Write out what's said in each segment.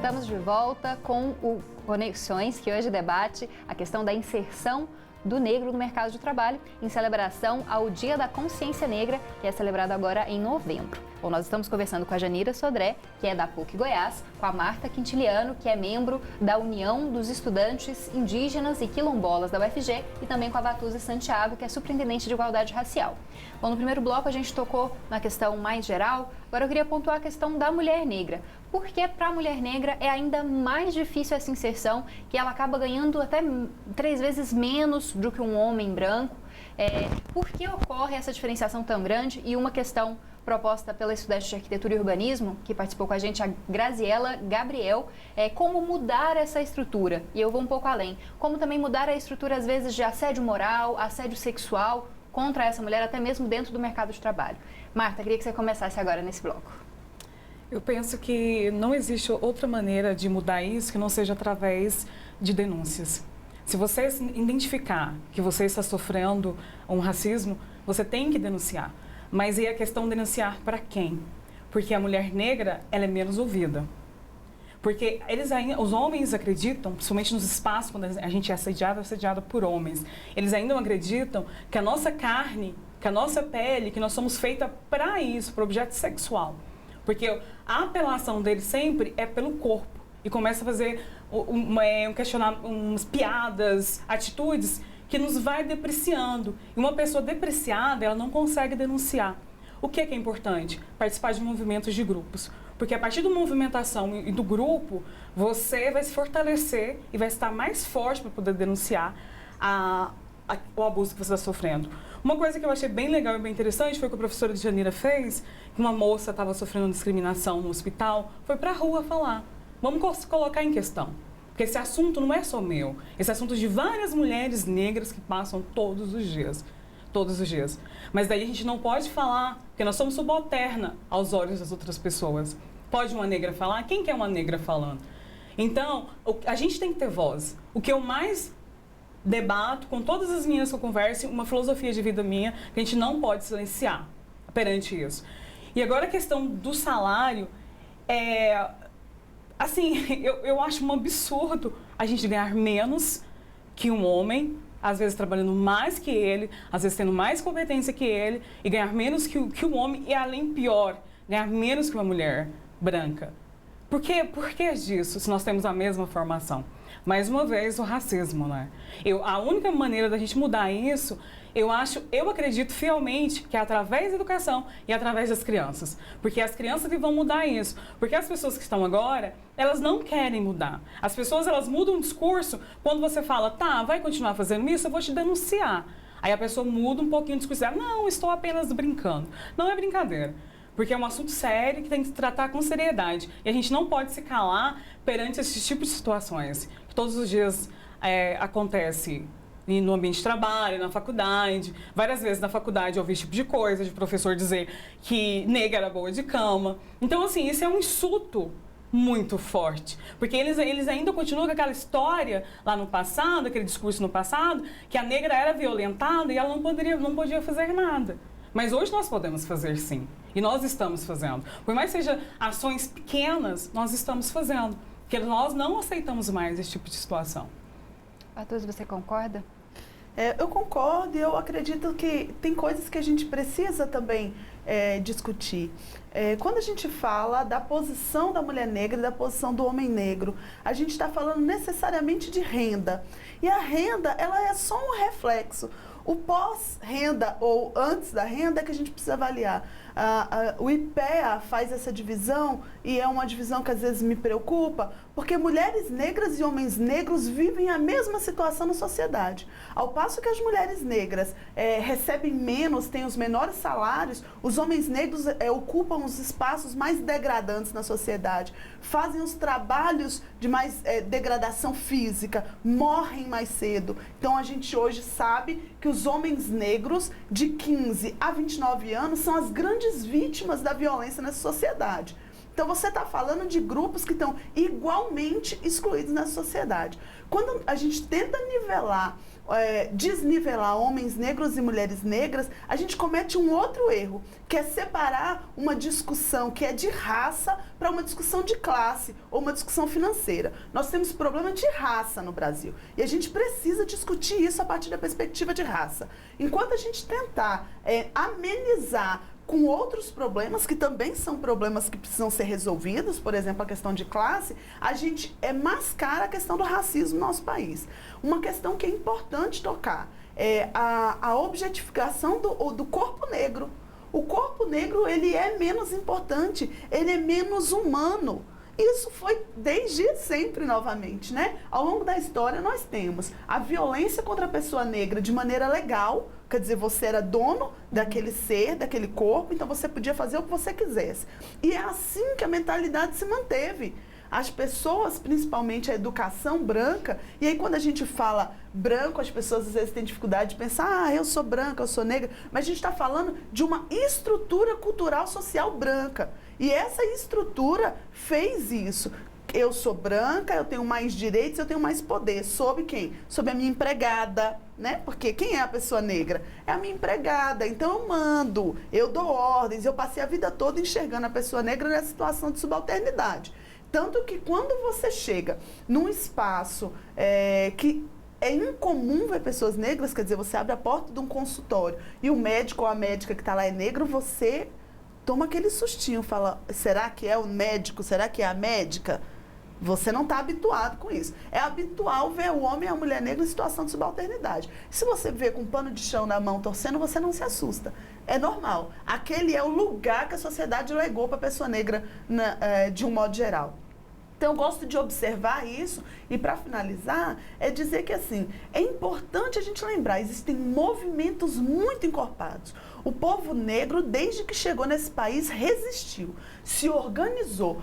estamos de volta com o Conexões, que hoje debate a questão da inserção do negro no mercado de trabalho, em celebração ao Dia da Consciência Negra, que é celebrado agora em novembro. Bom, nós estamos conversando com a Janira Sodré, que é da PUC Goiás, com a Marta Quintiliano, que é membro da União dos Estudantes Indígenas e Quilombolas da UFG, e também com a Vatuza Santiago, que é superintendente de Igualdade Racial. Bom, no primeiro bloco a gente tocou na questão mais geral, agora eu queria pontuar a questão da mulher negra. Porque para a mulher negra é ainda mais difícil essa inserção, que ela acaba ganhando até 3 vezes menos do que um homem branco. Por que ocorre essa diferenciação tão grande? E uma questão proposta pela estudante de arquitetura e urbanismo, que participou com a gente, a Graziela Gabriel, como mudar essa estrutura. E eu vou um pouco além. Como também mudar a estrutura, às vezes, de assédio moral, assédio sexual contra essa mulher, até mesmo dentro do mercado de trabalho. Marta, queria que você começasse agora nesse bloco. Eu penso que não existe outra maneira de mudar isso que não seja através de denúncias. Se você identificar que você está sofrendo um racismo, você tem que denunciar. Mas e a questão de denunciar para quem? Porque a mulher negra, ela é menos ouvida. Porque os homens acreditam, principalmente nos espaços, quando a gente é assediada por homens, eles ainda não acreditam que a nossa carne, que a nossa pele, que nós somos feitas para isso, para objeto sexual. Porque a apelação dele sempre é pelo corpo. E começa a fazer umas piadas, atitudes que nos vai depreciando. E uma pessoa depreciada, ela não consegue denunciar. O que é importante? Participar de movimentos de grupos. Porque a partir da movimentação e do grupo, você vai se fortalecer e vai estar mais forte para poder denunciar o abuso que você está sofrendo. Uma coisa que eu achei bem legal e bem interessante foi o que a professora Janira fez, que uma moça estava sofrendo discriminação no hospital, foi para a rua falar. Vamos colocar em questão. Porque esse assunto não é só meu. Esse assunto é de várias mulheres negras que passam todos os dias. Todos os dias. Mas daí a gente não pode falar, porque nós somos subalterna aos olhos das outras pessoas. Pode uma negra falar? Quem que é uma negra falando? Então, a gente tem que ter voz. O que eu mais debato com todas as meninas que eu converso, uma filosofia de vida minha, que a gente não pode silenciar perante isso. E agora a questão do salário, assim, eu acho um absurdo a gente ganhar menos que um homem, às vezes trabalhando mais que ele, às vezes tendo mais competência que ele, e ganhar menos que um homem, e além pior, ganhar menos que uma mulher branca. Por que disso, se nós temos a mesma formação? Mais uma vez, o racismo, né? A única maneira da gente mudar isso, eu acredito fielmente que é através da educação e através das crianças. Porque as crianças que vão mudar isso. Porque as pessoas que estão agora, elas não querem mudar. As pessoas, elas mudam o discurso quando você fala, tá, vai continuar fazendo isso, eu vou te denunciar. Aí a pessoa muda um pouquinho o discurso, não, estou apenas brincando. Não é brincadeira. Porque é um assunto sério que tem que se tratar com seriedade. E a gente não pode se calar perante esse tipo de situações, que todos os dias acontece no ambiente de trabalho, na faculdade. Várias vezes na faculdade eu ouvi esse tipo de coisa, de professor dizer que negra era boa de cama. Então, assim, isso é um insulto muito forte. Porque eles ainda continuam com aquela história lá no passado, aquele discurso no passado, que a negra era violentada e ela não podia fazer nada. Mas hoje nós podemos fazer sim. E nós estamos fazendo. Por mais que sejam ações pequenas, nós estamos fazendo. Porque nós não aceitamos mais esse tipo de situação. Vatuza, você concorda? Eu concordo e eu acredito que tem coisas que a gente precisa também discutir. Quando a gente fala da posição da mulher negra e da posição do homem negro, a gente está falando necessariamente de renda. E a renda, ela é só um reflexo. O pós-renda ou antes da renda é que a gente precisa avaliar. O IPEA faz essa divisão e é uma divisão que às vezes me preocupa, porque mulheres negras e homens negros vivem a mesma situação na sociedade. Ao passo que as mulheres negras recebem menos, têm os menores salários, os homens negros ocupam os espaços mais degradantes na sociedade, fazem os trabalhos de mais degradação física, morrem mais cedo. Então a gente hoje sabe que os homens negros de 15 a 29 anos são as grandes vítimas da violência nessa sociedade. Então você está falando de grupos que estão igualmente excluídos na sociedade. Quando a gente tenta desnivelar homens negros e mulheres negras, a gente comete um outro erro, que é separar uma discussão que é de raça para uma discussão de classe ou uma discussão financeira. Nós temos problema de raça no Brasil e a gente precisa discutir isso a partir da perspectiva de raça. Enquanto a gente tentar amenizar com outros problemas, que também são problemas que precisam ser resolvidos, por exemplo, a questão de classe, a gente mascara a questão do racismo no nosso país. Uma questão que é importante tocar é a objetificação do corpo negro. O corpo negro, ele é menos importante, ele é menos humano. Isso foi desde sempre, novamente, né? Ao longo da história, nós temos a violência contra a pessoa negra de maneira legal, quer dizer, você era dono daquele ser, daquele corpo, então você podia fazer o que você quisesse. E é assim que a mentalidade se manteve. As pessoas, principalmente a educação branca, e aí quando a gente fala branco, as pessoas às vezes têm dificuldade de pensar, eu sou branca, eu sou negra, mas a gente está falando de uma estrutura cultural social branca. E essa estrutura fez isso. Eu sou branca, eu tenho mais direitos, eu tenho mais poder. Sobre quem? Sobre a minha empregada, né? Porque quem é a pessoa negra? É a minha empregada. Então eu mando, eu dou ordens. Eu passei a vida toda enxergando a pessoa negra nessa situação de subalternidade. Tanto que quando você chega num espaço que é incomum ver pessoas negras, quer dizer, você abre a porta de um consultório e o médico ou a médica que está lá é negro, você toma aquele sustinho, fala, será que é o médico? Será que é a médica? Você não está habituado com isso. É habitual ver o homem e a mulher negra em situação de subalternidade. Se você vê com um pano de chão na mão torcendo, você não se assusta. É normal. Aquele é o lugar que a sociedade legou para a pessoa negra de um modo geral. Então, eu gosto de observar isso e, para finalizar, é dizer que, assim, é importante a gente lembrar, existem movimentos muito encorpados. O povo negro, desde que chegou nesse país, resistiu, se organizou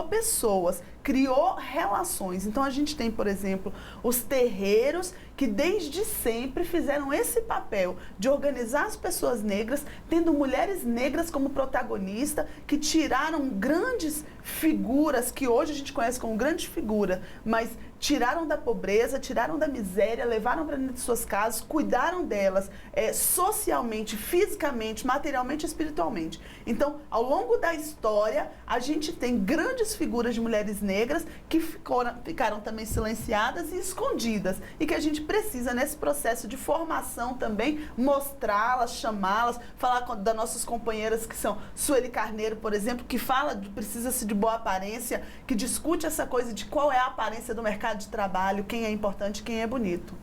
pessoas, criou relações. Então, a gente tem, por exemplo, os terreiros que desde sempre fizeram esse papel de organizar as pessoas negras, tendo mulheres negras como protagonista, que tiraram grandes figuras, que hoje a gente conhece como grandes figuras, mas tiraram da pobreza, tiraram da miséria, levaram para dentro de suas casas, cuidaram delas socialmente, fisicamente, materialmente e espiritualmente. Então, ao longo da história, a gente tem grandes figuras de mulheres negras que ficaram também silenciadas e escondidas e que a gente precisa, nesse processo de formação também, mostrá-las, chamá-las, falar das nossas companheiras que são Sueli Carneiro, por exemplo, que fala precisa-se de boa aparência, que discute essa coisa de qual é a aparência do mercado de trabalho, quem é importante, quem é bonito.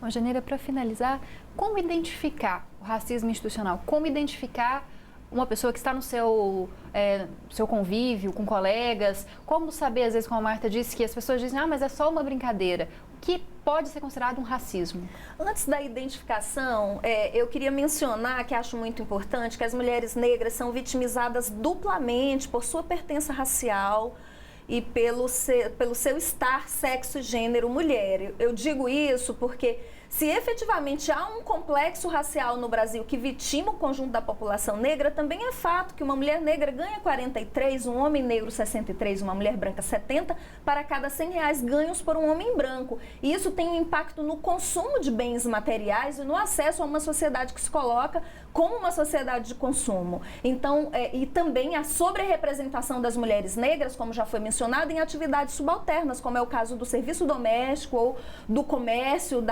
Bom, Janeira, para finalizar, como identificar o racismo institucional? Como identificar uma pessoa que está no seu convívio, com colegas? Como saber, às vezes, como a Marta disse, que as pessoas dizem, mas é só uma brincadeira. O que pode ser considerado um racismo? Antes da identificação, eu queria mencionar, que acho muito importante, que as mulheres negras são vitimizadas duplamente por sua pertença racial e pelo seu estar sexo, gênero, mulher. Eu digo isso porque se efetivamente há um complexo racial no Brasil que vitima o conjunto da população negra, também é fato que uma mulher negra ganha 43, um homem negro 63, uma mulher branca 70, para cada R$100 ganhos por um homem branco. E isso tem um impacto no consumo de bens materiais e no acesso a uma sociedade que se coloca como uma sociedade de consumo. Então, e também a sobre-representação das mulheres negras, como já foi mencionado, em atividades subalternas, como é o caso do serviço doméstico ou do comércio,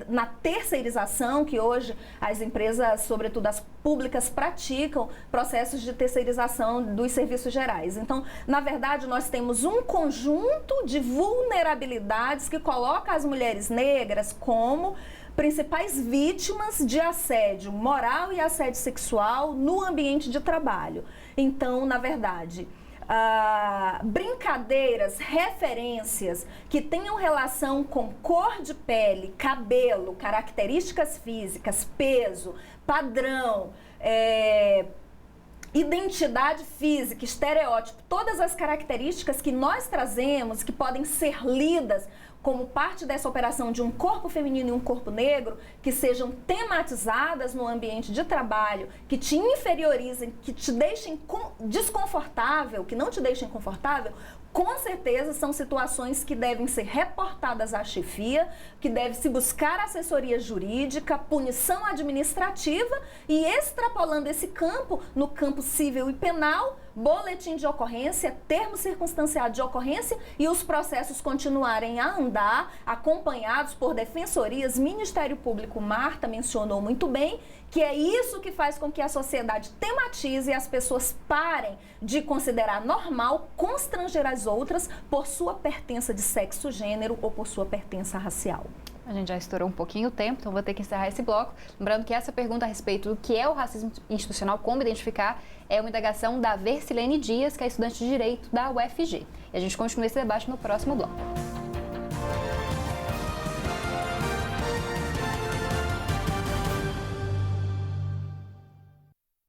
na terceirização, que hoje as empresas, sobretudo as públicas, praticam processos de terceirização dos serviços gerais. Então, na verdade, nós temos um conjunto de vulnerabilidades que coloca as mulheres negras como principais vítimas de assédio moral e assédio sexual no ambiente de trabalho. Então, na verdade, brincadeiras, referências que tenham relação com cor de pele, cabelo, características físicas, peso, padrão, identidade física, estereótipo, todas as características que nós trazemos, que podem ser lidas como parte dessa operação de um corpo feminino e um corpo negro, que sejam tematizadas no ambiente de trabalho, que te inferiorizem, que te deixem desconfortável, que não te deixem confortável, com certeza são situações que devem ser reportadas à chefia, que deve se buscar assessoria jurídica, punição administrativa e, extrapolando esse campo, no campo civil e penal, boletim de ocorrência, termo circunstanciado de ocorrência e os processos continuarem a andar, acompanhados por defensorias, Ministério Público, Marta mencionou muito bem, que é isso que faz com que a sociedade tematize e as pessoas parem de considerar normal constranger as outras por sua pertença de sexo, gênero ou por sua pertença racial. A gente já estourou um pouquinho o tempo, então vou ter que encerrar esse bloco. Lembrando que essa pergunta a respeito do que é o racismo institucional, como identificar, é uma indagação da Versilene Dias, que é estudante de Direito da UFG. E a gente continua esse debate no próximo bloco.